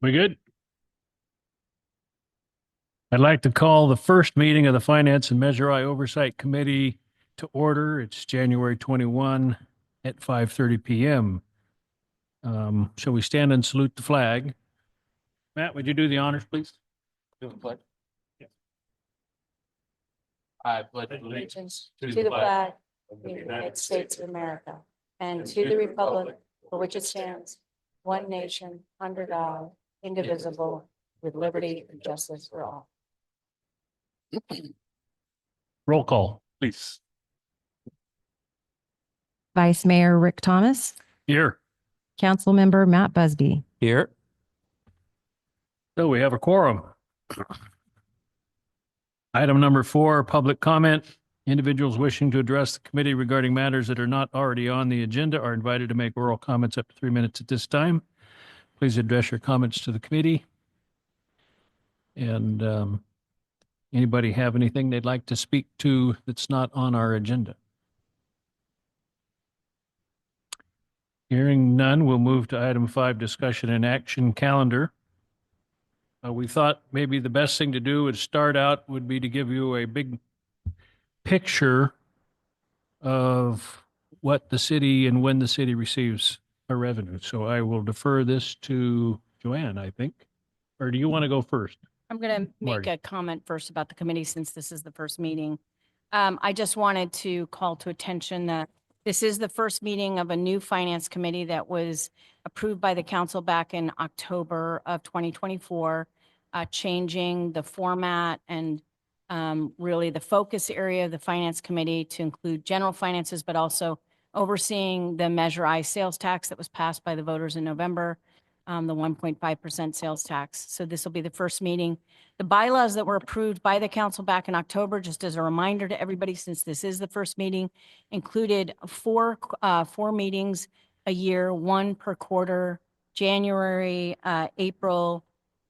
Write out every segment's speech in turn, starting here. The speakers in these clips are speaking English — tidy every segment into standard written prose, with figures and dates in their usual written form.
We good? I'd like to call the first meeting of the Finance and Measure I Oversight Committee to order. It's January 21 at 5:30 p.m. Shall we stand and salute the flag? Matt, would you do the honors, please? Do the pledge. Yeah. I pledge allegiance to the flag of the United States of America and to the republic for which it stands, one nation, under God, indivisible, with liberty and justice for all. Roll call, please. Vice Mayor Rick Thomas, Here. Councilmember Matt Busby. Here. So we have a quorum. Item number 4, public comment. Individuals wishing to address the committee regarding matters that are not already on the agenda are invited to make oral comments up to 3 minutes at this time. Please address your comments to the committee. And anybody have anything they'd like to speak to that's not on our agenda? Hearing none, we'll move to item 5, discussion and action calendar. We thought maybe the best thing to do would start out would be to give you a big picture of what the city and when the city receives a revenue. So I will defer this to Joanne, I think. Or do you want to go first? I'm going to make Marty. a comment first about the committee since this is the first meeting. I just wanted to call to attention that this is the first meeting of a new finance committee that was approved by the council back in October of 2024, changing the format and really the focus area of the finance committee to include general finances, but also overseeing the Measure I sales tax that was passed by the voters in November, the 1.5% sales tax. So this will be the first meeting. The bylaws that were approved by the council back in October, just as a reminder to everybody, since this is the first meeting, included four meetings a year, one per quarter, January, April,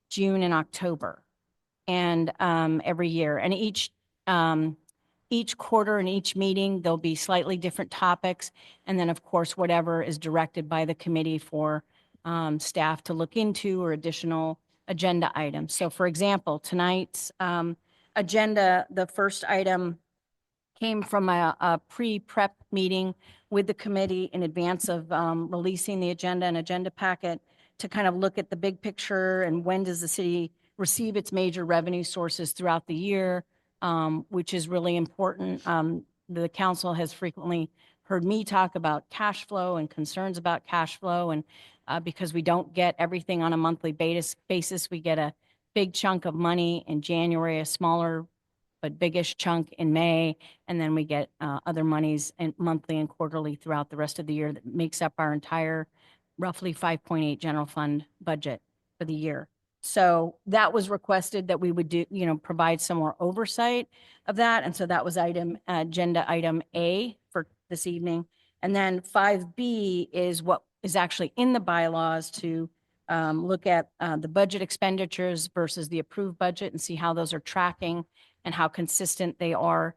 June, and October, and every year. And each quarter and each meeting, there'll be slightly different topics. And then, of course, whatever is directed by the committee for staff to look into or additional agenda items. So for example, tonight's agenda, the first item came from a pre-prep meeting with the committee in advance of releasing the agenda and agenda packet to kind of look at the big picture and when does the city receive its major revenue sources throughout the year, which is really important. The council has frequently heard me talk about cash flow and concerns about cash flow, and because we don't get everything on a monthly basis, we get a big chunk of money in January, a smaller but biggish chunk in May, and then we get other monies monthly and quarterly throughout the rest of the year that makes up our entire roughly 5.8 general fund budget for the year. So that was requested that we would do, provide some more oversight of that. And so that was agenda item A for this evening. And then 5B is what is actually in the bylaws to look at the budget expenditures versus the approved budget and see how those are tracking and how consistent they are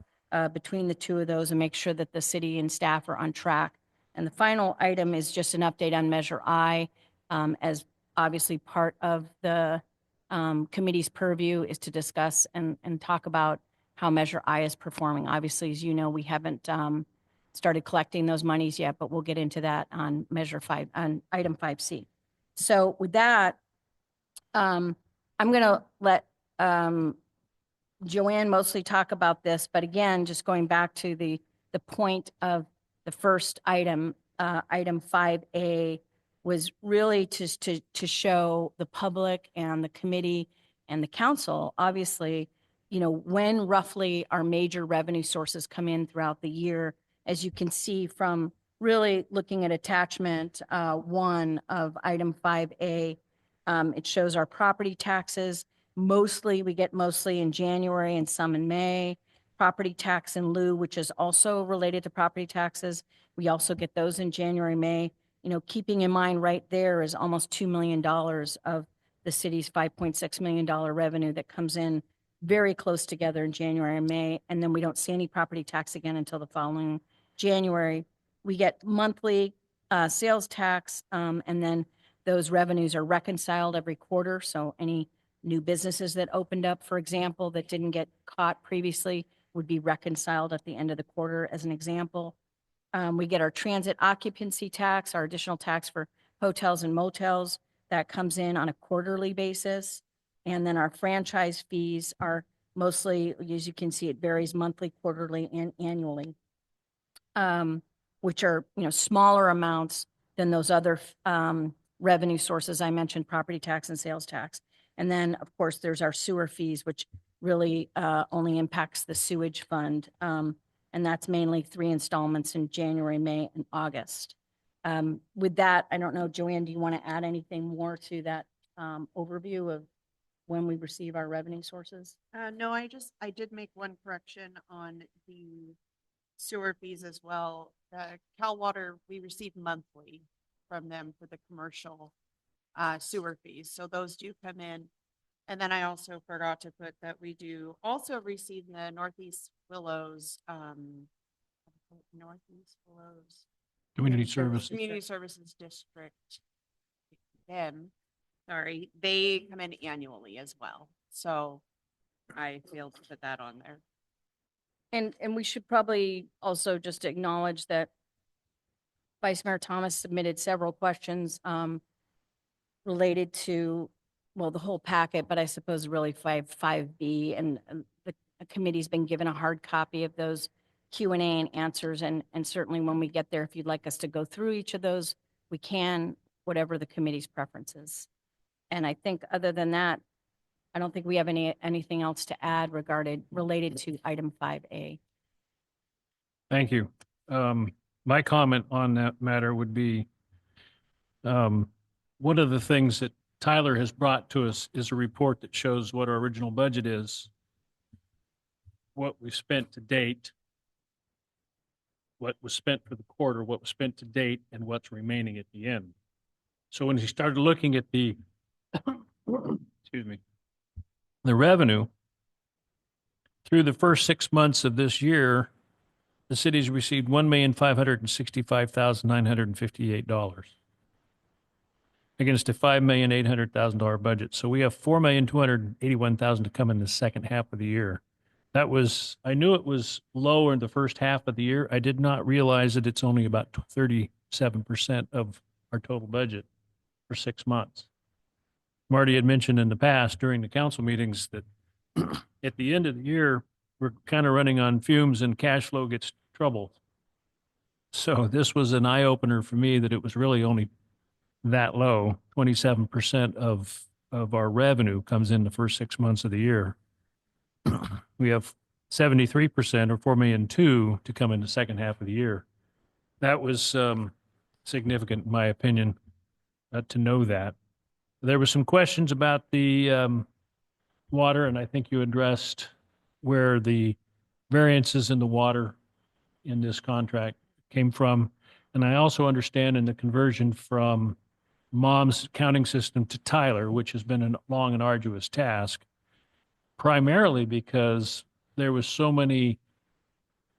between the two of those, and make sure that the city and staff are on track. And the final item is just an update on Measure I, as obviously part of the committee's purview is to discuss and talk about how Measure I is performing. Obviously, as you know, we haven't started collecting those monies yet, but we'll get into that on Measure 5, on item 5C. So with that, I'm going to let Joanne mostly talk about this, but again, just going back to the point of the first item, item 5A, was really to show the public and the committee and the council, obviously, when roughly our major revenue sources come in throughout the year. As you can see from really looking at attachment 1 of item 5A, it shows our property taxes. We get mostly in January and some in May. Property tax in lieu, which is also related to property taxes. We also get those in January, May. Keeping in mind right there is almost $2 million of the city's $5.6 million revenue that comes in very close together in January and May. And then we don't see any property tax again until the following January. We get monthly sales tax, and then Those revenues are reconciled every quarter, so any new businesses that opened up, for example, that didn't get caught previously would be reconciled at the end of the quarter, as an example. We get our transit occupancy tax, our additional tax for hotels and motels, that comes in on a quarterly basis. And then our franchise fees are mostly, as you can see, it varies monthly, quarterly, and annually, which are, smaller amounts than those other revenue sources I mentioned, property tax and sales tax. And then, of course, there's our sewer fees, which really only impacts the sewage fund. And that's mainly 3 installments in January, May, and August. With that, I don't know, Joanne, do you want to add anything more to that overview of when we receive our revenue sources? No, I did make one correction on the sewer fees as well. Cal Water, we receive monthly from them for the commercial sewer fees. So those do come in. And then I also forgot to put that we do also receive the Northeast Willows, Community service. Community Services District. Sorry, they come in annually as well. So I failed to put that on there. And we should probably also just acknowledge that Vice Mayor Thomas submitted several questions related to, well, the whole packet, but I suppose really 5B, and the committee's been given a hard copy of those Q&A and answers, and certainly when we get there, if you'd like us to go through each of those, we can, whatever the committee's preferences. And I think other than that, I don't think we have anything else to add related to item 5A. Thank you. My comment on that matter would be, one of the things that Tyler has brought to us is a report that shows what our original budget is, what we spent to date, what was spent for the quarter, what was spent to date, and what's remaining at the end. So when he started looking at the, excuse me, the revenue through the first 6 months of this year, the city's received $1,565,958 against a $5,800,000 budget. So we have $4,281,000 to come in the second half of the year. That was, I knew it was lower in the first half of the year. I did not realize that it's only about 37% of our total budget for 6 months. Marty had mentioned in the past during the council meetings that at the end of the year, we're kind of running on fumes and cash flow gets troubled. So this was an eye opener for me that it was really only that low. 27% of our revenue comes in the first 6 months of the year. We have 73% or $4.2 million to come in the second half of the year. That was significant, in my opinion, to know that. There were some questions about the water, and I think you addressed where the variances in the water in this contract came from. And I also understand in the conversion from Mom's accounting system to Tyler, which has been a long and arduous task, primarily because there was so many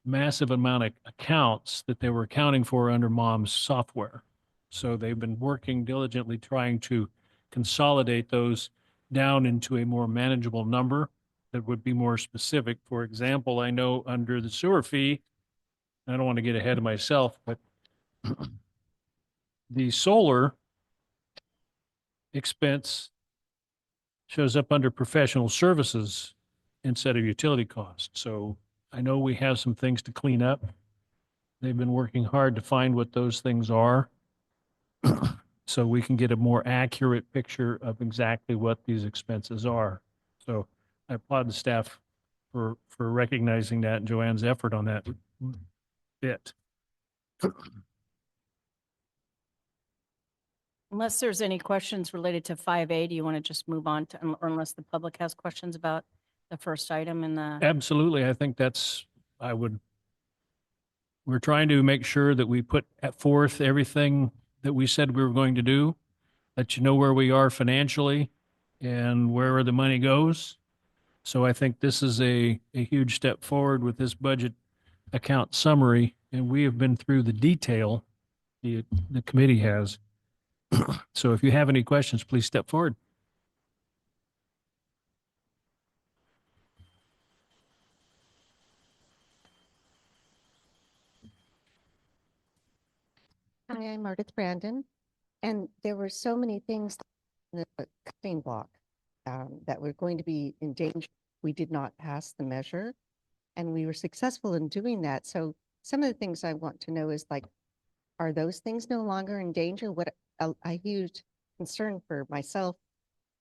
massive amount of accounts that they were accounting for under Mom's software. So they've been working diligently trying to consolidate those down into a more manageable number that would be more specific. For example, I know under the sewer fee, I don't want to get ahead of myself, but the solar expense shows up under professional services instead of utility costs. So I know we have some things to clean up. They've been working hard to find what those things are so we can get a more accurate picture of exactly what these expenses are. So I applaud the staff for recognizing that and Joanne's effort on that bit. Unless there's any questions related to 5A, do you want to just move on to, or unless the public has questions about the first item in the? Absolutely. I think we're trying to make sure that we put forth everything that we said we were going to do, let you know where we are financially and where the money goes. So I think this is a huge step forward with this budget account summary. And we have been through the detail, the committee has, So if you have any questions, please step forward. Hi, I'm Meredith Brandon, and there were so many things in the cutting block that were going to be in danger. We did not pass the measure, and we were successful in doing that. So some of the things I want to know is like, are those things no longer in danger? What a huge concern for myself,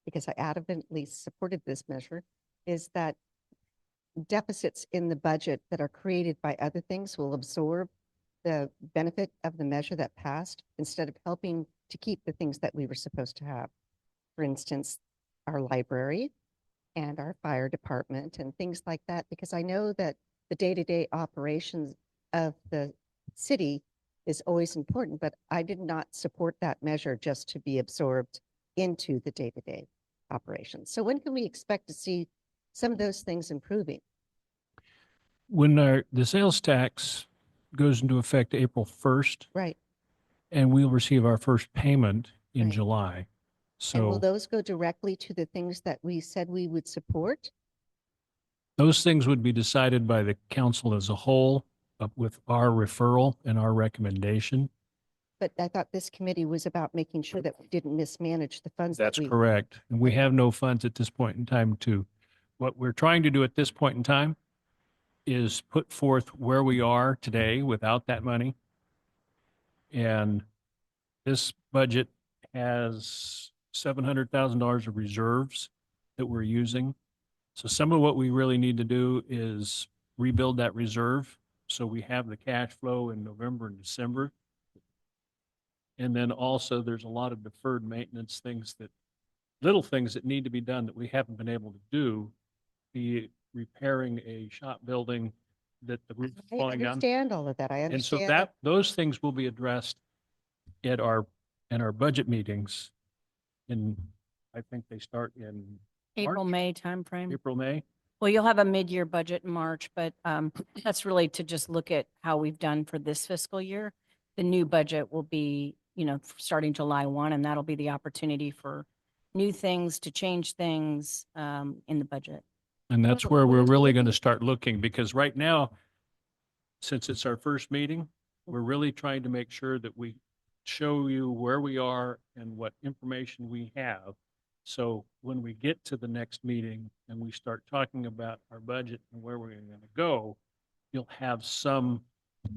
because I adamantly supported this measure, is that deficits in the budget that are created by other things will absorb the benefit of the measure that passed instead of helping to keep the things that we were supposed to have. For instance, our library and our fire department and things like that, because I know that the day-to-day operations of the city is always important, but I did not support that measure just to be absorbed into the day-to-day operations. So when can we expect to see some of those things improving? When the sales tax goes into effect April 1st, Right. and we'll receive our first payment in Right. July. And will So those go directly to the things that we said we would support? those things would be decided by the council as a whole with our referral and our recommendation. But I thought this committee was about making sure that we didn't mismanage the funds. that That's we- correct. And we have no funds at this point in time what we're trying to do at this point in time is put forth where we are today without that money. And this budget has $700,000 of reserves that we're using. So some of what we really need to do is rebuild that reserve so we have the cash flow in November and December. And then also there's a lot of deferred maintenance little things that need to be done that we haven't been able to do, be it repairing a shop building that the roof is I falling down. understand all of that. I And so understand. those things will be addressed at our budget meetings. I think they start in April, March? May timeframe. April, May. Well, you'll have a mid-year budget in March, but that's really to just look at how we've done for this fiscal year. The new budget will be, starting July 1, and that'll be the opportunity for new things, to change things in the budget. And that's Oh, where we're well, really maybe- going to start looking, because right now, since it's our first meeting, we're really trying to make sure that we show you where we are and what information we have. So when we get to the next meeting and we start talking about our budget and where we're going to go, you'll have some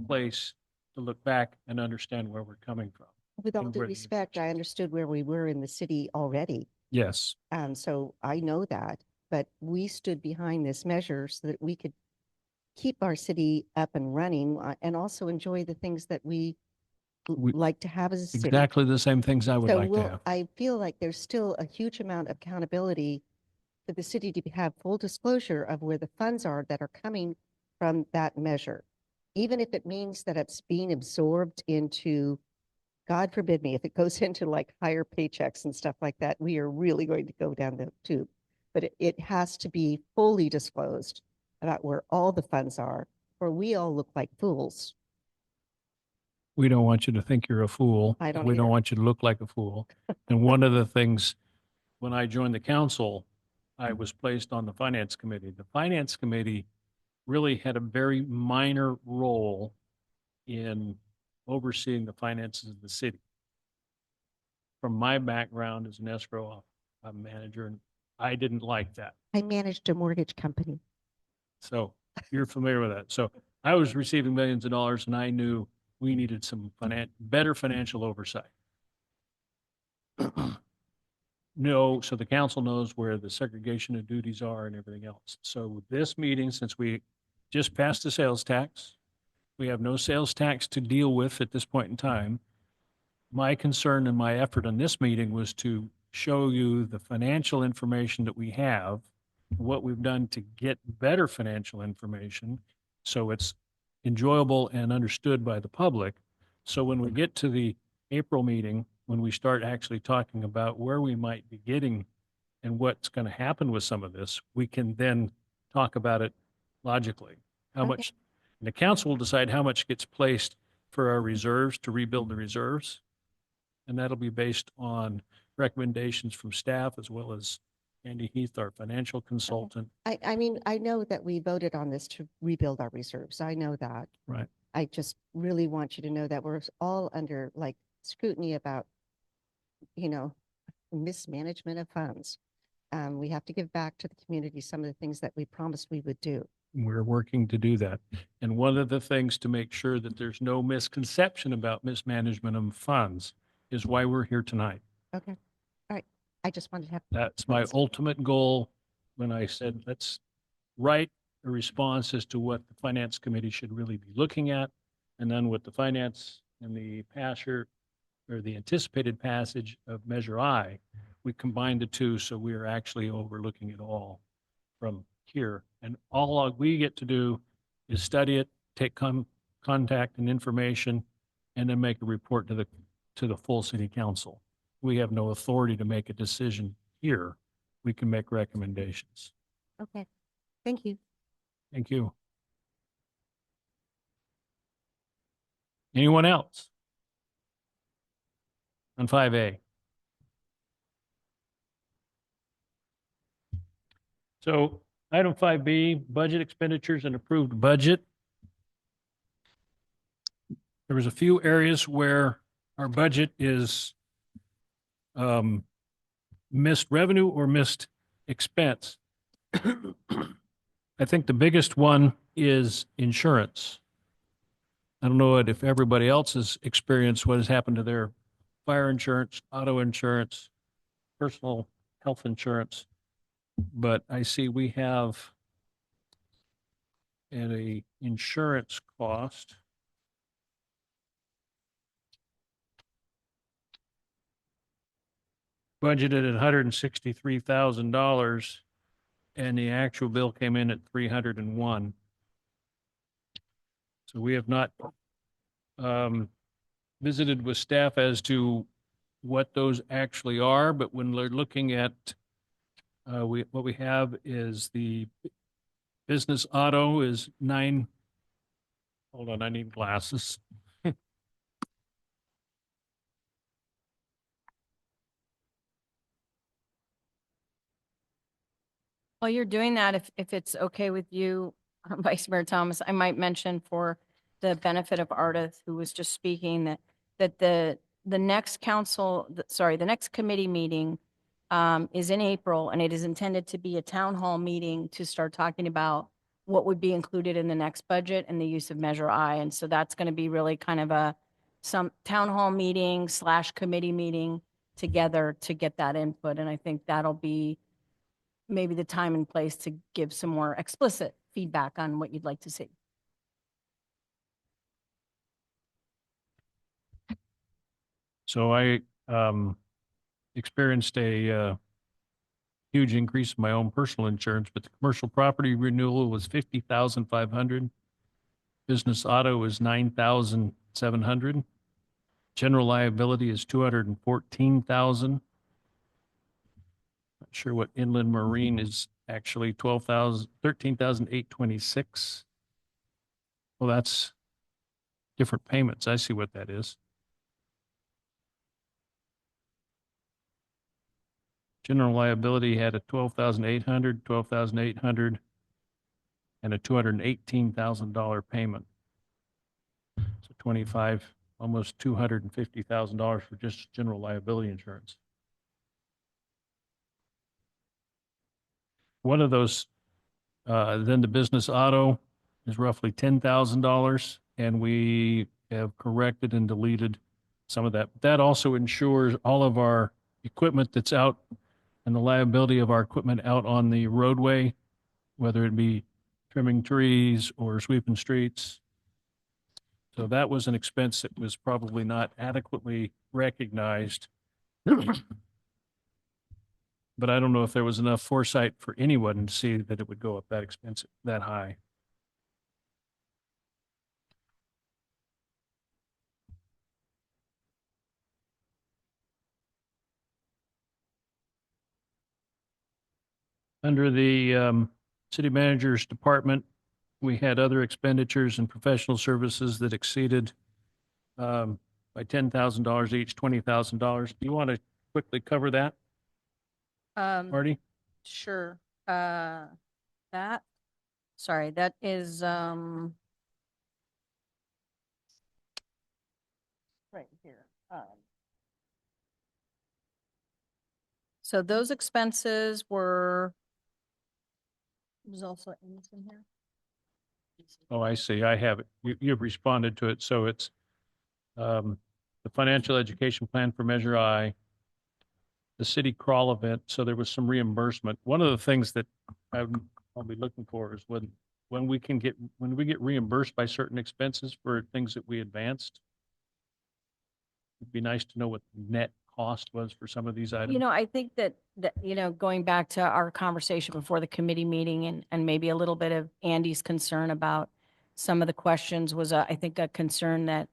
place to look back and understand where we're coming from. With all and due where the respect, I information is. understood where we were in the city already. Yes. So I know that, but we stood behind this measure so that we could keep our city up and running and also enjoy the things that we We- like to have as a city. Exactly the same things I would So like to have. I feel like there's still a huge amount of accountability for the city to have full disclosure of where the funds are that are coming from that measure. Even if it means that it's being absorbed into, God forbid me, if it goes into like higher paychecks and stuff like that, we are really going to go down the tube. But it has to be fully disclosed about where all the funds are, or we all look like fools. We don't want you to think you're a fool. I don't We don't either. want you to look like a fool. And one of the things, when I joined the council, I was placed on the finance committee. The finance committee really had a very minor role in overseeing the finances of the city. From my background as an escrow manager, and I didn't like that. I managed a mortgage company. So you're familiar with that. So I was receiving millions of dollars and I knew we needed some better financial oversight. No, so the council knows where the segregation of duties are and everything else. So with this meeting, since we just passed the sales tax, we have no sales tax to deal with at this point in time. My concern and my effort on this meeting was to show you the financial information that we have, what we've done to get better financial information, so it's enjoyable and understood by the public. So when we get to the April meeting, when we start actually talking about where we might be getting and what's going to happen with some of this, we can then talk about it logically. How Okay. much, and the council will decide how much gets placed for our reserves to rebuild the reserves. and that'll be based on recommendations from staff as well as Andy Heath, our financial consultant. I mean, I know that we voted on this to rebuild our reserves. I know that. Right. I just really want you to know that we're all under like scrutiny about, mismanagement of funds. We have to give back to the community some of the things that we promised we would do. We're working to do that. And one of the things to make sure that there's no misconception about mismanagement of funds is why we're here tonight. Okay. All right. I just wanted to have. That's my ultimate goal when I said, let's write a response as to what the finance committee should really be looking at. And then with the finance and the the anticipated passage of Measure I, we combine the two, so we are actually overlooking it all from here. And all we get to do is study it, take contact and information, and then make a report to the full city council. We have no authority to make a decision here. We can make recommendations. Okay. Thank you. Thank you. Anyone else? On 5A. So item 5B, budget expenditures and approved budget. There was a few areas where our budget is missed revenue or missed expense. I think the biggest one is insurance. I don't know if everybody else has experienced what has happened to their fire insurance, auto insurance, personal health insurance. But I see we have an insurance cost. Budgeted at $163,000 and the actual bill came in at 301. So we have not visited with staff as to what those actually are, but when they're looking at what we have is the business auto is 9. Hold on, I need glasses. While you're doing that, if it's okay with you, Vice Mayor Thomas, I might mention for the benefit of Ardith, who was just speaking, that the next the next committee meeting is in April, and it is intended to be a town hall meeting to start talking about what would be included in the next budget and the use of Measure I. And so that's going to be really kind of some town hall meeting / committee meeting together to get that input. And I think that'll be maybe the time and place to give some more explicit feedback on what you'd like to see. So I experienced a huge increase in my own personal insurance, but the commercial property renewal was 50,500. Business auto is 9,700. General liability is 214,000. Not sure what inland marine is actually 13,826. Well, that's different payments. I see what that is. General liability had a 12,800, and a $218,000 payment. So 25, almost $250,000 for just general liability insurance. One of those, then the business auto is roughly $10,000, and we have corrected and deleted some of that. That also insures all of our equipment that's out and the liability of our equipment out on the roadway, whether it be trimming trees or sweeping streets. So that was an expense that was probably not adequately recognized. But I don't know if there was enough foresight for anyone to see that it would go up that expensive, that high. Under the city manager's department, we had other expenditures and professional services that exceeded by $10,000 each, $20,000. Do you want to quickly cover that, Marty? Sure. That, sorry, that is, right here. So those expenses were, was also in here? Oh, I see. I have it. You've responded to it. So it's the financial education plan for Measure I, the city crawl event. So there was some reimbursement. One of the things that I'll be looking for is when we get reimbursed by certain expenses for things that we advanced. It'd be nice to know what the net cost was for some of these items. I think that, going back to our conversation before the committee meeting and maybe a little bit of Andy's concern about some of the questions was, I think, a concern that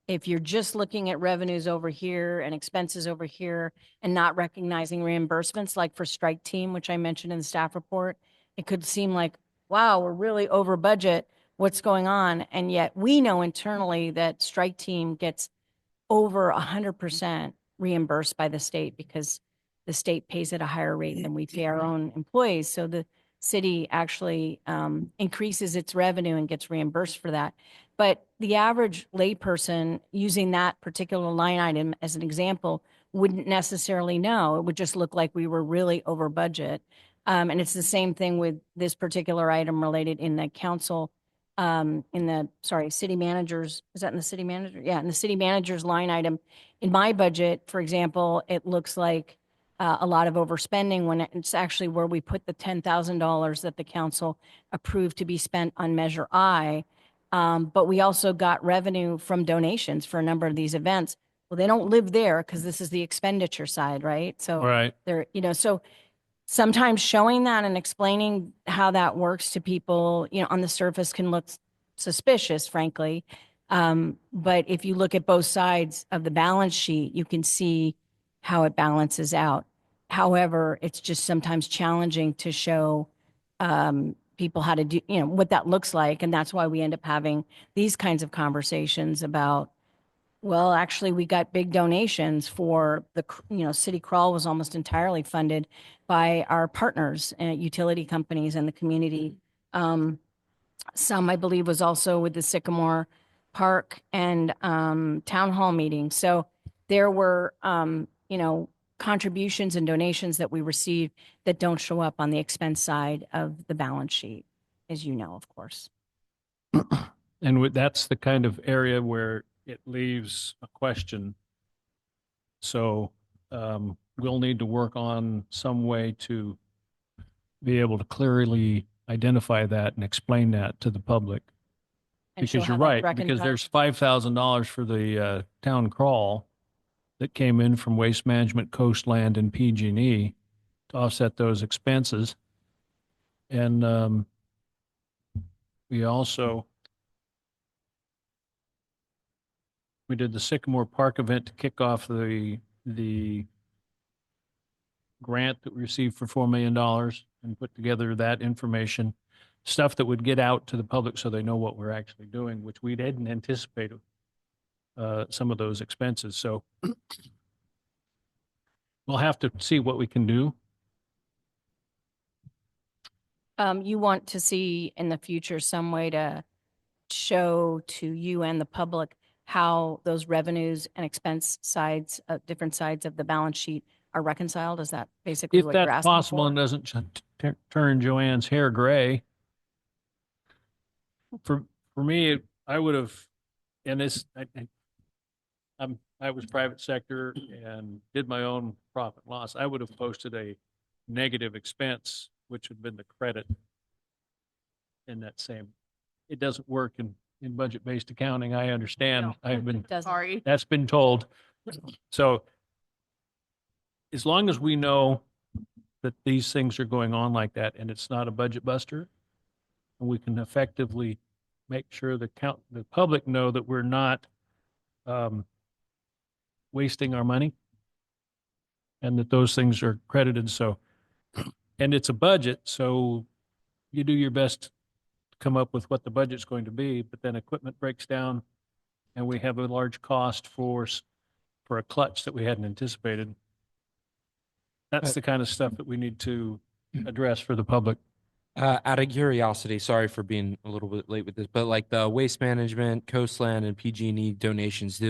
if you're just looking at revenues over here and expenses over here and not recognizing reimbursements, like for strike team, which I mentioned in the staff report, it could seem like, wow, we're really over budget. What's going on? And yet we know internally that strike team gets over 100% reimbursed by the state because the state pays at a higher rate than we pay our own employees. So the city actually increases its revenue and gets reimbursed for that. But the average layperson using that particular line item as an example wouldn't necessarily know. It would just look like we were really over budget. And it's the same thing with this particular item related in the council city managers, is that in the city manager? Yeah, in the city manager's line item. In my budget, for example, it looks like a lot of overspending when it's actually where we put the $10,000 that the council approved to be spent on Measure I. But we also got revenue from donations for a number of these events. Well, they don't live there because this is the expenditure side, right? So Right. they're, so sometimes showing that and explaining how that works to people, on the surface can look suspicious, frankly. But if you look at both sides of the balance sheet, you can see how it balances out. However, it's just sometimes challenging to show people how to do, what that looks like. And that's why we end up having these kinds of conversations about, well, actually, we got big donations for the, City Crawl was almost entirely funded by our partners, utility companies and the community. Some, I believe, was also with the Sycamore Park and Town Hall meeting. So there were, contributions and donations that we received that don't show up on the expense side of the balance sheet, as you know, of course. And that's the kind of area where it leaves a question. So we'll need to work on some way to be able to clearly identify that and explain that to the public. And she'll Because you're have it right, because reconciled. there's $5,000 for the town crawl that came in from Waste Management, Coastland, and PG&E to offset those expenses. And we did the Sycamore Park event to kick off the grant that we received for $4 million and put together that information, stuff that would get out to the public so they know what we're actually doing, which we didn't anticipate some of those expenses. So we'll have to see what we can do. You want to see in the future some way to show to you and the public how those revenues and expense sides, different sides of the balance sheet are reconciled? Is that basically If what you're that's asking possible for? and doesn't turn Joanne's hair gray. For me, I would have, and this, I was private sector and did my own profit and loss. I would have posted a negative expense, which would have been the credit in that same. It doesn't work in budget-based accounting. I understand. No. Doesn't. Sorry. That's been told. So as long as we know that these things are going on like that and it's not a budget buster, and we can effectively make sure the public know that we're not wasting our money and that those things are credited. So, and it's a budget, so you do your best to come up with what the budget's going to be, but then equipment breaks down and we have a large cost for a clutch that we hadn't anticipated. That's the kind of stuff that we need to address for the public. Out of curiosity, sorry for being a little bit late with this, but like the waste management, Coastland, and PG&E donations,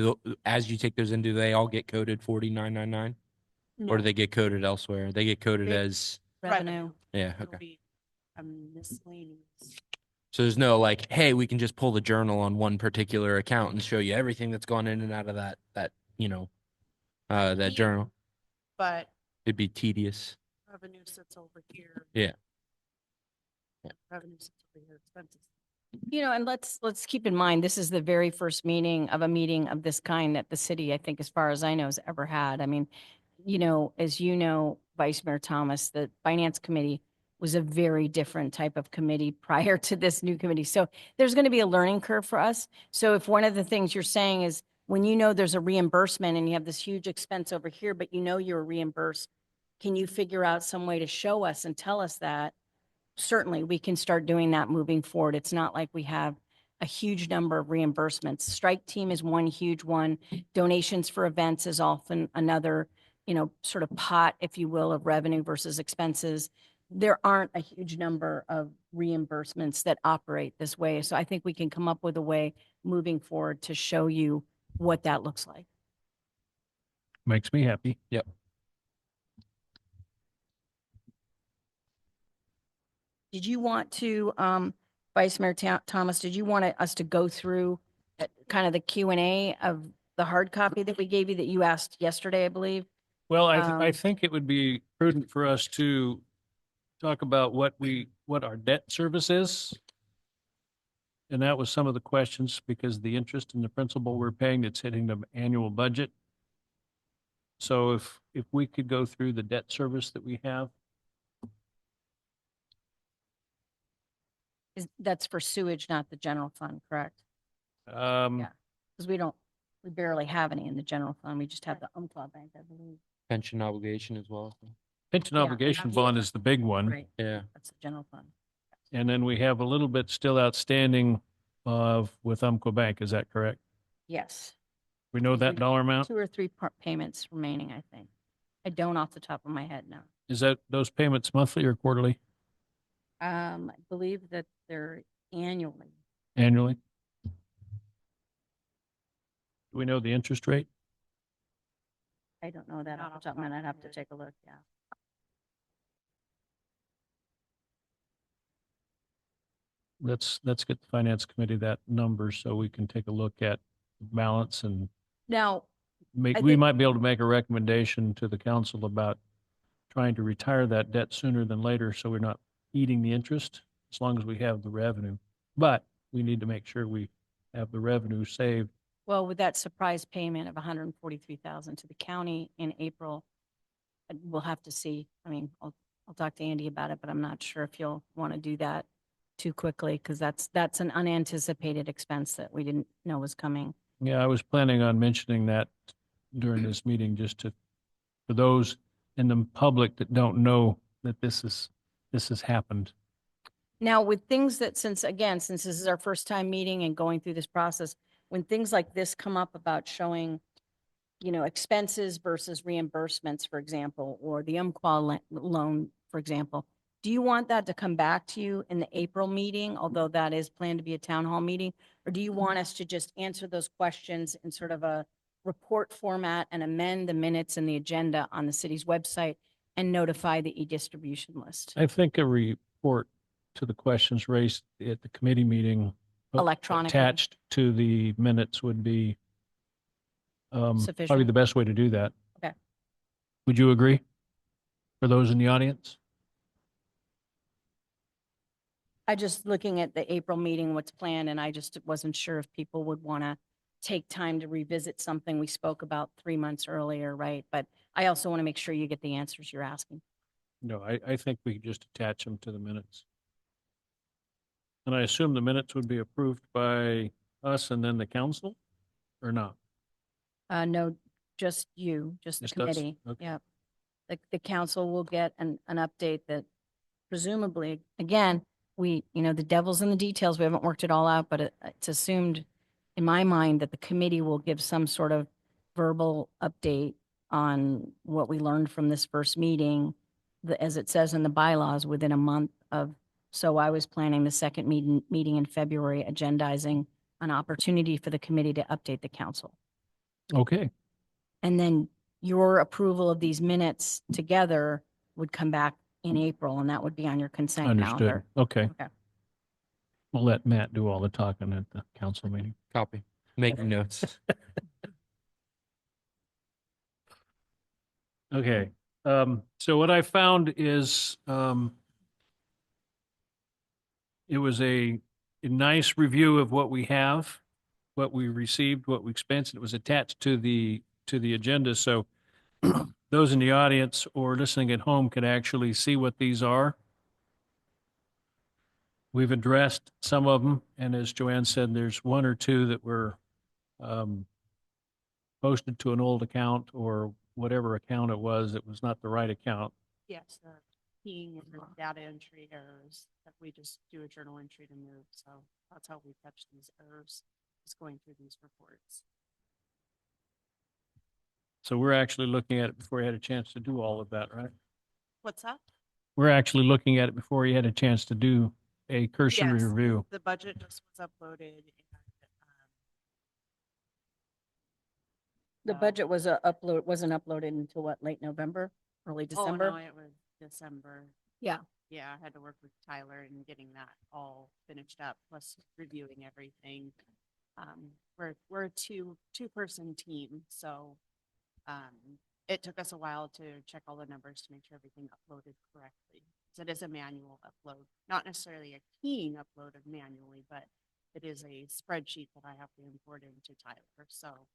as you take those in, do they all get coded 49.99, or do they get coded elsewhere? They get coded They- as Revenue. yeah. It'll Okay. be a miscellaneous. So there's no like, hey, we can just pull the journal on one particular account and show you everything that's gone in and out of that that Yeah. journal. But It'd be tedious. revenue sits over here. Yeah. Yeah. Revenue sits over here, expenses. And let's keep in mind, this is the very first meeting of this kind that the city, I think, as far as I know, has ever had. I mean, as you know, Vice Mayor Thomas, the Finance Committee was a very different type of committee prior to this new committee. So there's going to be a learning curve for us. So if one of the things you're saying is when there's a reimbursement and you have this huge expense over here, but you're reimbursed, can you figure out some way to show us and tell us that? Certainly, we can start doing that moving forward. It's not like we have a huge number of reimbursements. Strike team is one huge one. Donations for events is often another, sort of pot, if you will, of revenue versus expenses. There aren't a huge number of reimbursements that operate this way. So I think we can come up with a way moving forward to show you what that looks like. Makes me happy. Yep. Did you want to, Vice Mayor Thomas, did you want us to go through kind of the Q&A of the hard copy that we gave you that you asked yesterday, I believe? Well, I Um, think it would be prudent for us to talk about what our debt service is. And that was some of the questions because the interest and the principal we're paying, it's hitting the annual budget. So if we could go through the debt service that we have. That's for sewage, not the general fund, correct? Um, Yeah. Because we barely have any in the general fund. We just have the Umpqua Bank, I believe. Pension obligation as well. pension Yeah, obligation absolutely. bond is the big one. Right, Yeah. that's the general fund. And then we have a little bit still outstanding with Umpqua Bank. Is that correct? Yes. We know that dollar amount? 2 or 3 payments remaining, I think. I don't off the top of my head now. Is that those payments monthly or quarterly, I believe that they're annually. annually? Do we know the interest rate? I don't know that Not off the top of my head. I'd have to take a look, yeah. Let's get the finance committee that number so we can take a look at balance and Now, we think- might be able to make a recommendation to the council about trying to retire that debt sooner than later, so we're not eating the interest as long as we have the revenue. But we need to make sure we have the revenue saved. well, with that surprise payment of 143,000 to the county in April, we'll have to see. I mean, I'll talk to Andy about it, but I'm not sure if you'll want to do that too quickly because that's an unanticipated expense that we didn't know was coming. Yeah, I was planning on mentioning that during this meeting, just for those in the public that don't know that this has happened. Now, with things that, since this is our first time meeting and going through this process, when things like this come up about showing, expenses versus reimbursements, for example, or the Umpqua loan, for example, do you want that to come back to you in the April meeting, although that is planned to be a town hall meeting? Or do you want us to just answer those questions in sort of a report format and amend the minutes and the agenda on the city's website and notify the e-distribution list? I think a report to the questions raised at the committee meeting Electronically. attached to the minutes would be probably Sufficient. the best way to do that. Okay. Would you agree? For those in the audience? I just looking at the April meeting, what's planned, and I just wasn't sure if people would want to take time to revisit something we spoke about 3 months earlier, right? But I also want to make sure you get the answers you're asking. No, I think we could just attach them to the minutes. And I assume the minutes would be approved by us and then the council, or not? No, just you, just the Just us? committee. Okay. Yep. The council will get an update that presumably, again, the devil's in the details. We haven't worked it all out, but it's assumed in my mind, that the committee will give some sort of verbal update on what we learned from this first meeting, as it says in the bylaws, within a month of, so I was planning the second meeting in February, agendizing an opportunity for the committee to update the council. Okay, And then your approval of these minutes together would come back in April, and that would be on your consent understood. calendar. Okay. Okay. We'll let Matt do all the talking at the council meeting. Copy. Making notes. Okay, so what I found is, it was a nice review of what we have, what we received, what we expensed. It was attached to the agenda, so those in the audience or listening at home could actually see what these are. We've addressed some of them, and as Joanne said, there's one or two that were posted to an old account or whatever account it was not the right account. Yes, the keying and the data entry errors that we just do a journal entry to move. So that's how we catch these errors, is going through these reports. So we're actually looking at it before you had a chance to do all of that, right? What's that? We're actually looking at it before you had a chance to do a cursory Yes. review. The budget just was uploaded. The No. budget was wasn't uploaded until what, late November, early Oh, December? no, it was December. Yeah. Yeah, I had to work with Tyler and getting that all finished up, plus reviewing everything. We're a two-person team, so it took us a while to check all the numbers to make sure everything uploaded correctly. So it is a manual upload, not necessarily a keying uploaded manually, but it is a spreadsheet that I have to import into Tyler. So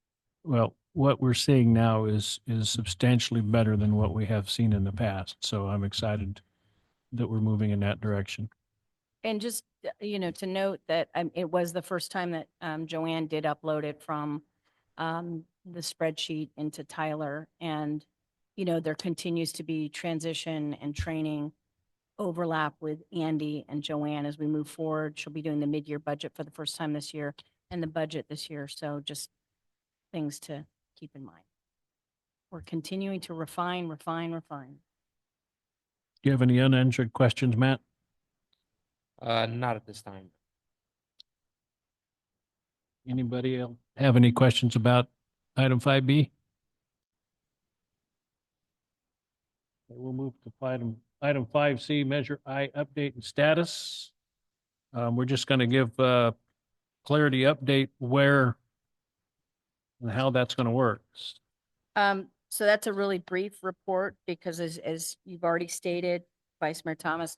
Well, what we're seeing now is substantially better than what we have seen in the past. So I'm excited that we're moving in that direction. And just, to note that it was the first time that Joanne did upload it from the spreadsheet into Tyler. And, there continues to be transition and training overlap with Andy and Joanne as we move forward. She'll be doing the mid-year budget for the first time this year and the budget this year. So just things to keep in mind. We're continuing to refine. Do you have any unanswered questions, Matt? Not at this time. Anybody else have any questions about item 5B? We'll move to item 5C, Measure I, update and status. We're just going to give clarity update where and how that's going to work. So that's a really brief report because as you've already stated, Vice Mayor Thomas,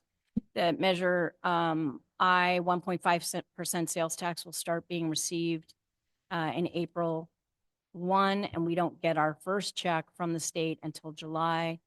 that Measure I 1.5% sales tax will start being received in April 1, and we don't get our first check from the state until July.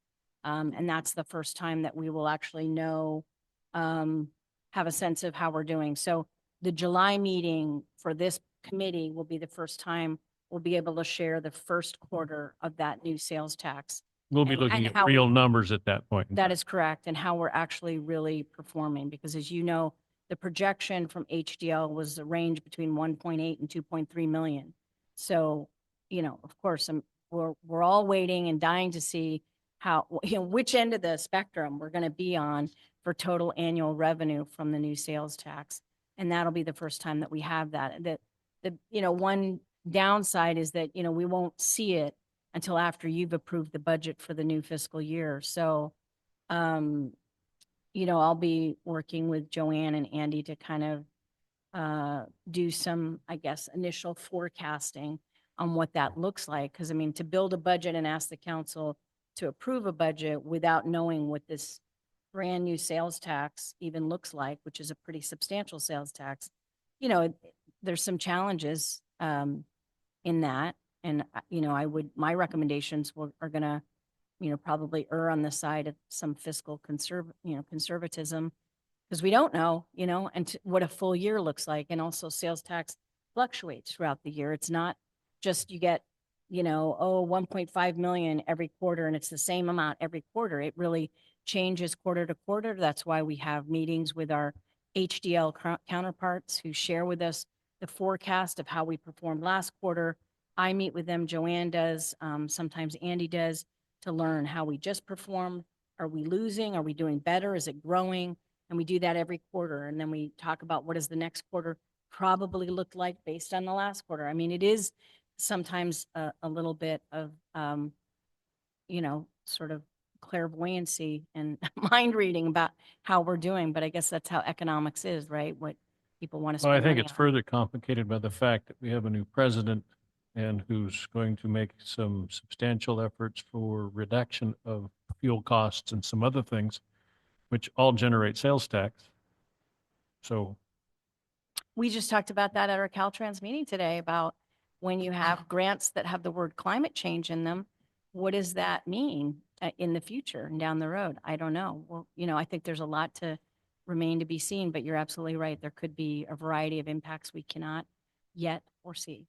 And that's the first time that we will actually know, have a sense of how we're doing. So the July meeting for this committee will be the first time we'll be able to share the first quarter of that new sales tax. We'll be And looking at how- real numbers at that point. That is correct, and how we're actually really performing, because as you know, the projection from HDL was a range between 1.8 and 2.3 million. So, of course, we're all waiting and dying to see how, which end of the spectrum we're going to be on for total annual revenue from the new sales tax. And that'll be the first time that we have that. One downside is that, we won't see it until after you've approved the budget for the new fiscal year. So, I'll be working with Joanne and Andy to kind of do some, I guess, initial forecasting on what that looks like. Because, to build a budget and ask the council to approve a budget without knowing what this brand new sales tax even looks like, which is a pretty substantial sales tax, there's some challenges in that. And, my recommendations are going to, probably err on the side of some fiscal conservatism, because we don't know, and what a full year looks like. And also sales tax fluctuates throughout the year. It's not just you get, 1.5 million every quarter and it's the same amount every quarter. It really changes quarter to quarter. That's why we have meetings with our HDL counterparts who share with us the forecast of how we performed last quarter. I meet with them, Joanne does, sometimes Andy does, to learn how we just performed. Are we losing? Are we doing better? Is it growing? And we do that every quarter. And then we talk about what does the next quarter probably look like based on the last quarter. I mean, it is sometimes a little bit of, sort of clairvoyancy and mind reading about how we're doing. But I guess that's how economics is, right? What people want to Well, I spend think money it's on. further complicated by the fact that we have a new president and who's going to make some substantial efforts for reduction of fuel costs and some other things, which all generate sales tax. So We just talked about that at our Caltrans meeting today about when you have grants that have the word climate change in them, what does that mean in the future and down the road? I don't know. Well, I think there's a lot to remain to be seen, but you're absolutely right. There could be a variety of impacts we cannot yet foresee.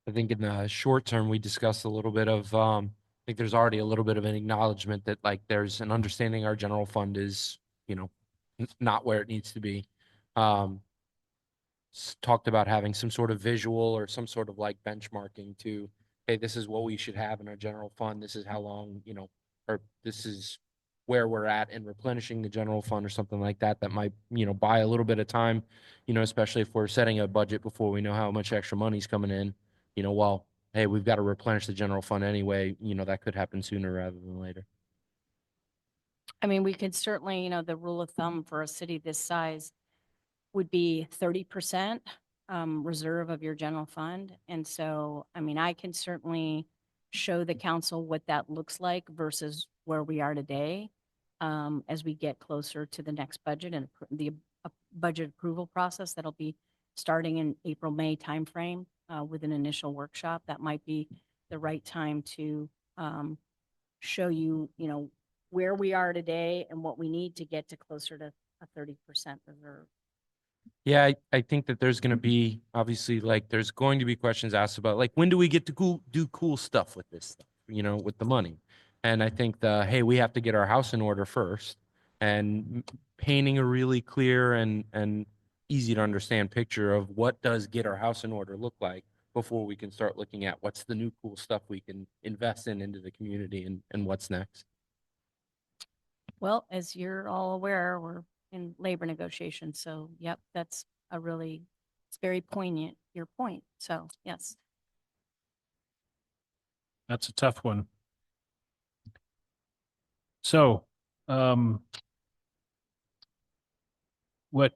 I think in the short term, we discussed a little bit of, I think there's already a little bit of an acknowledgement that like there's an understanding our general fund is, not where it needs to be. Talked about having some sort of visual or some sort of like benchmarking to, hey, this is what we should have in our general fund. This is how long, or this is where we're at in replenishing the general fund or something like that, that might, buy a little bit of time, especially if we're setting a budget before we know how much extra money's coming in, well, hey, we've got to replenish the general fund anyway, that could happen sooner rather than later. I mean, we could certainly, the rule of thumb for a city this size would be 30% reserve of your general fund. And so, I mean, I can certainly show the council what that looks like versus where we are today as we get closer to the next budget and the budget approval process that'll be starting in April, May timeframe with an initial workshop. That might be the right time to show you, where we are today and what we need to get to closer to a 30% reserve. Yeah, I think that there's going to be obviously like there's going to be questions asked about like when do we get to do cool stuff with this stuff, with the money. And I think hey, we have to get our house in order first, and painting a really clear and easy to understand picture of what does get our house in order look like before we can start looking at what's the new cool stuff we can invest into the community and what's next. Well, as you're all aware, we're in labor negotiations. So, yep, that's it's very poignant, your point. So, yes. that's a tough one. So, what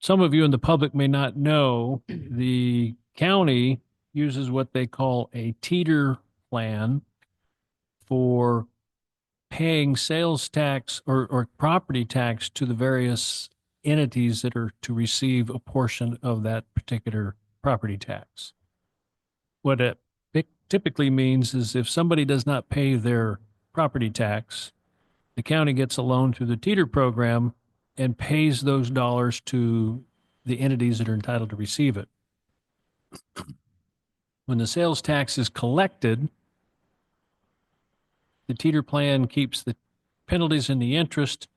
some of you in the public may not know, the county uses what they call a teeter plan for paying sales tax or property tax to the various entities that are to receive a portion of that particular property tax. What it typically means is if somebody does not pay their property tax, the county gets a loan through the teeter program and pays those dollars to the entities that are entitled to receive it. When the sales tax is collected, the teeter plan keeps the penalties and the interest,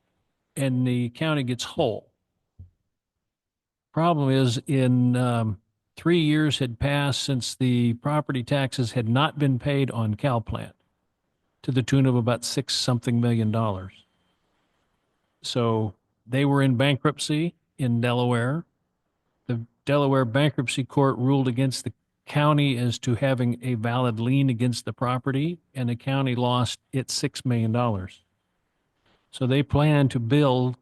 and the county gets whole. Problem is, in 3 years had passed since the property taxes had not been paid on CalPlant to the tune of about $6-something million. So they were in bankruptcy in Delaware. The Delaware Bankruptcy Court ruled against the county as to having a valid lien against the property, and the county lost its $6 million. So they plan to bill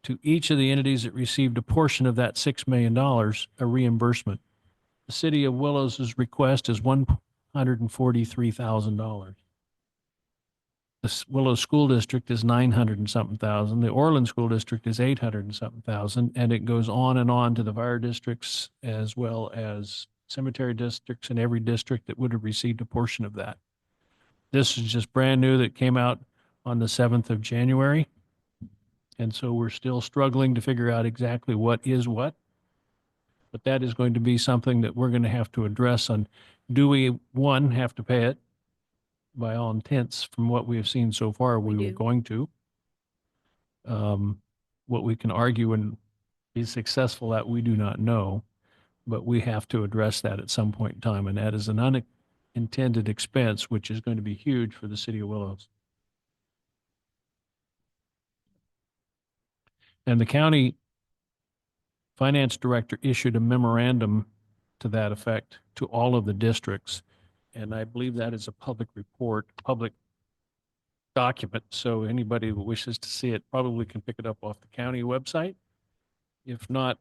to each of the entities that received a portion of that $6 million a reimbursement. The city of Willows' request is $143,000. The Willows School District is 900 and something thousand. The Orland School District is 800 and something thousand, and it goes on and on to the fire districts as well as cemetery districts and every district that would have received a portion of that. This is just brand new that came out on the 7th of January. And so we're still struggling to figure out exactly what is what. But that is going to be something that we're going to have to address on, do we, one, have to pay it? By all intents, from what we have seen so far, we were do. going to. what we can argue and be successful at, we do not know, but we have to address that at some point in time. And that is an unintended expense, which is going to be huge for the city of Willows. And the county finance director issued a memorandum to that effect to all of the districts. And I believe that is a public report, public document. So anybody who wishes to see it probably can pick it up off the county website. If not,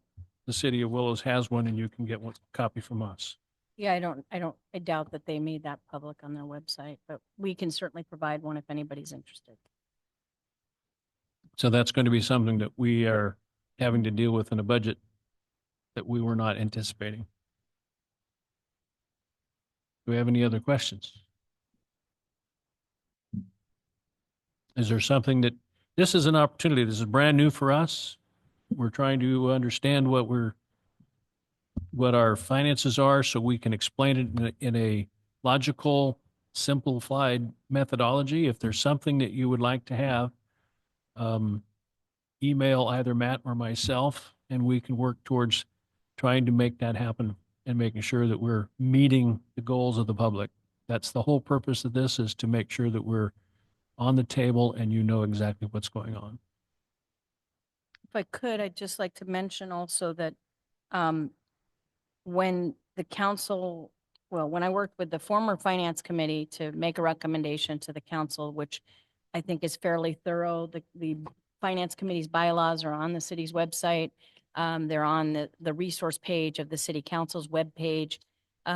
the city of Willows has one and you can get one copy from us. Yeah, I doubt that they made that public on their website, but we can certainly provide one if anybody's interested. So that's going to be something that we are having to deal with in a budget that we were not anticipating. Do we have any other questions? Is there something that, this is an opportunity, this is brand new for us. We're trying to understand what our finances are so we can explain it in a logical, simplified methodology. If there's something that you would like to have, email either Matt or myself, and we can work towards trying to make that happen and making sure that we're meeting the goals of the public. That's the whole purpose of this, is to make sure that we're on the table and you know exactly what's going on. If I could, I'd just like to mention also that when the council, well, when I worked with the former finance committee to make a recommendation to the council, which I think is fairly thorough, the finance committee's bylaws are on the city's website. They're on the resource page of the city council's webpage.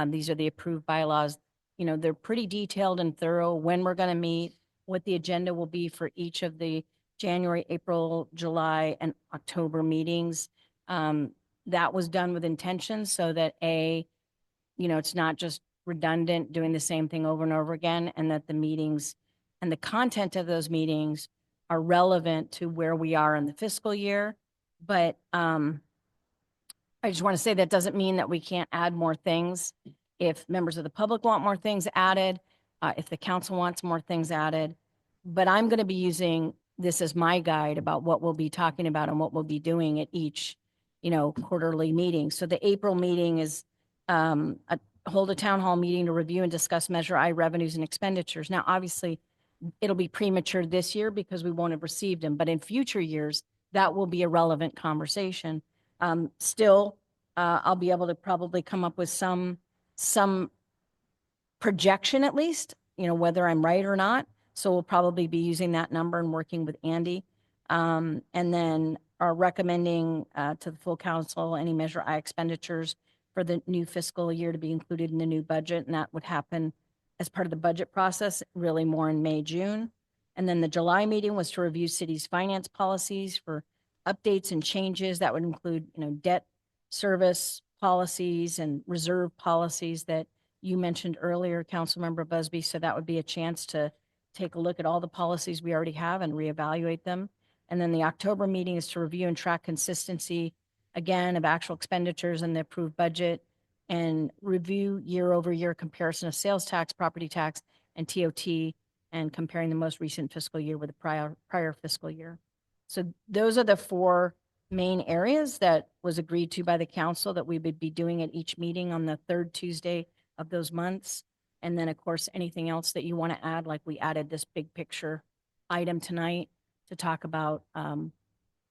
These are the approved bylaws. You know, they're pretty detailed and thorough, when we're going to meet, what the agenda will be for each of the January, April, July, and October meetings. That was done with intention so that it's not just redundant, doing the same thing over and over again, and that the meetings and the content of those meetings are relevant to where we are in the fiscal year. But I just want to say that doesn't mean that we can't add more things. If members of the public want more things added, if the council wants more things added. But I'm going to be using this as my guide about what we'll be talking about and what we'll be doing at each, quarterly meeting. So the April meeting is hold a town hall meeting to review and discuss Measure I revenues and expenditures. Now, obviously, it'll be premature this year because we won't have received them, but in future years, that will be a relevant conversation. Still, I'll be able to probably come up with some projection at least, whether I'm right or not. So we'll probably be using that number and working with Andy. And then are recommending to the full council any Measure I expenditures for the new fiscal year to be included in the new budget. And that would happen as part of the budget process, really more in May, June. And then the July meeting was to review city's finance policies for updates and changes. That would include, debt service policies and reserve policies that you mentioned earlier, Councilmember Busby. So that would be a chance to take a look at all the policies we already have and reevaluate them. And then the October meeting is to review and track consistency, again, of actual expenditures in the approved budget, and review year-over-year comparison of sales tax, property tax, and TOT, and comparing the most recent fiscal year with the prior fiscal year. So those are the four main areas that was agreed to by the council that we would be doing at each meeting on the third Tuesday of those months. And then, of course, anything else that you want to add, like we added this big picture item tonight to talk about,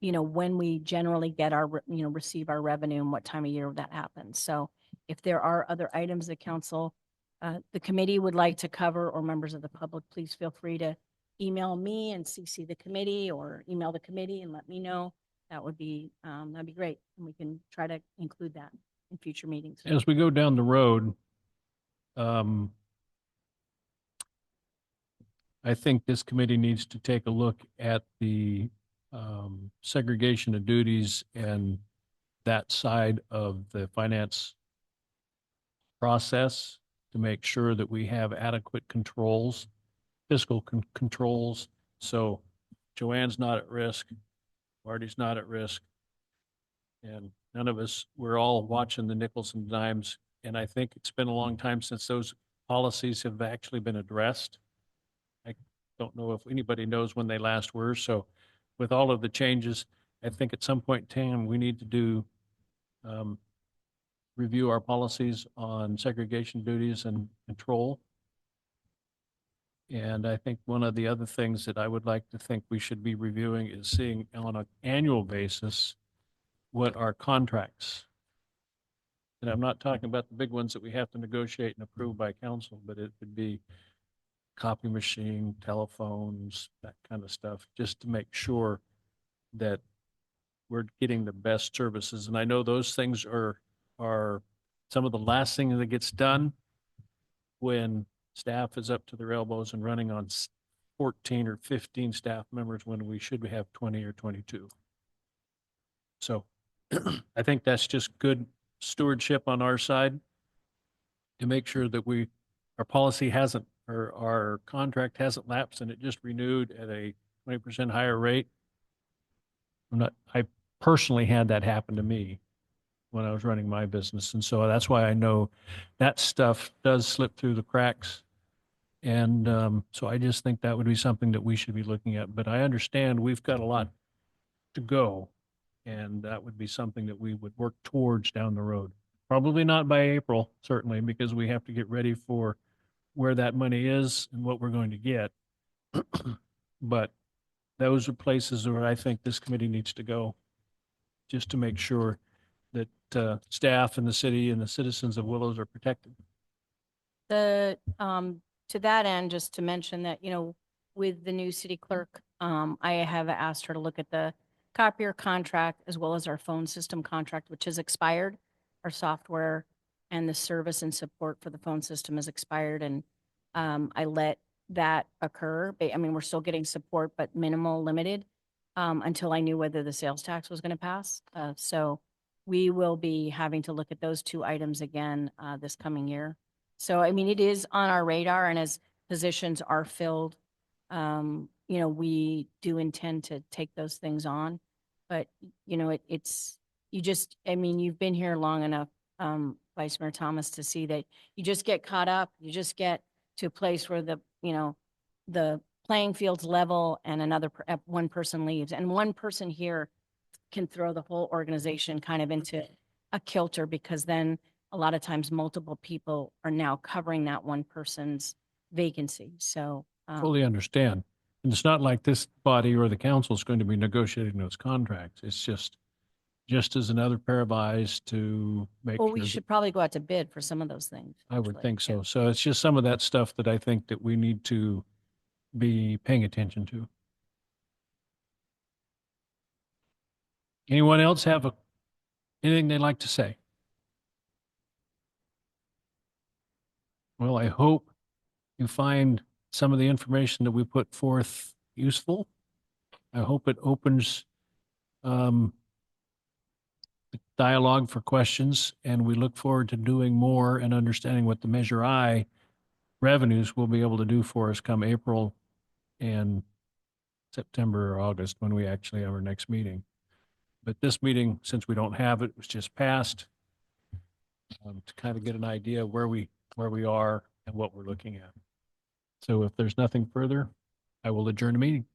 when we generally get our, receive our revenue and what time of year that happens. So if there are other items the council, the committee would like to cover, or members of the public, please feel free to email me and CC the committee, or email the committee and let me know. That'd be great. And we can try to include that in future meetings. As we go down the road, I think this committee needs to take a look at the segregation of duties and that side of the finance process to make sure that we have adequate controls, fiscal controls. So Joanne's not at risk, Marty's not at risk, and none of us, we're all watching the nickels and dimes. And I think it's been a long time since those policies have actually been addressed. I don't know if anybody knows when they last were. So with all of the changes, I think at some point in time, we need to do, review our policies on segregation duties and control. And I think one of the other things that I would like to think we should be reviewing is seeing on an annual basis what our contracts. And I'm not talking about the big ones that we have to negotiate and approve by council, but it would be copy machine, telephones, that kind of stuff, just to make sure that we're getting the best services. And I know those things are some of the last thing that gets done when staff is up to their elbows and running on 14 or 15 staff members when we should have 20 or 22. So I think that's just good stewardship on our side to make sure that our policy hasn't, or our contract hasn't lapsed and it just renewed at a 20% higher rate. I personally had that happen to me when I was running my business. And so that's why I know that stuff does slip through the cracks. And so I just think that would be something that we should be looking at. But I understand we've got a lot to go. And that would be something that we would work towards down the road. Probably not by April, certainly, because we have to get ready for where that money is and what we're going to get. But those are places where I think this committee needs to go, just to make sure that staff and the city and the citizens of Willows are protected. To that end, just to mention that, with the new city clerk, I have asked her to look at the copier contract as well as our phone system contract, which has expired. Our software and the service and support for the phone system has expired, and I let that occur. I mean, we're still getting support, but minimal, limited, until I knew whether the sales tax was going to pass. So we will be having to look at those two items again this coming year. So, I mean, it is on our radar, and as positions are filled, we do intend to take those things on. But, you've been here long enough, Vice Mayor Thomas, to see that you just get caught up. You just get to a place where the playing field's level and one person leaves. And one person here can throw the whole organization kind of into a kilter, because then a lot of times multiple people are now covering that one person's vacancy. So Fully understand. And it's not like this body or the council is going to be negotiating those contracts. It's just as another pair of eyes to make well, sure we that- should probably go out to bid for some of those things. I would actually. think so. Yeah. So it's just some of that stuff that I think that we need to be paying attention to. Anyone else have anything they'd like to say? Well, I hope you find some of the information that we put forth useful. I hope it opens the dialogue for questions, and we look forward to doing more and understanding what the Measure I revenues will be able to do for us come April and September or August, when we actually have our next meeting. But this meeting, since we don't have it, was just passed to kind of get an idea of where we are and what we're looking at. So if there's nothing further, I will adjourn the meeting.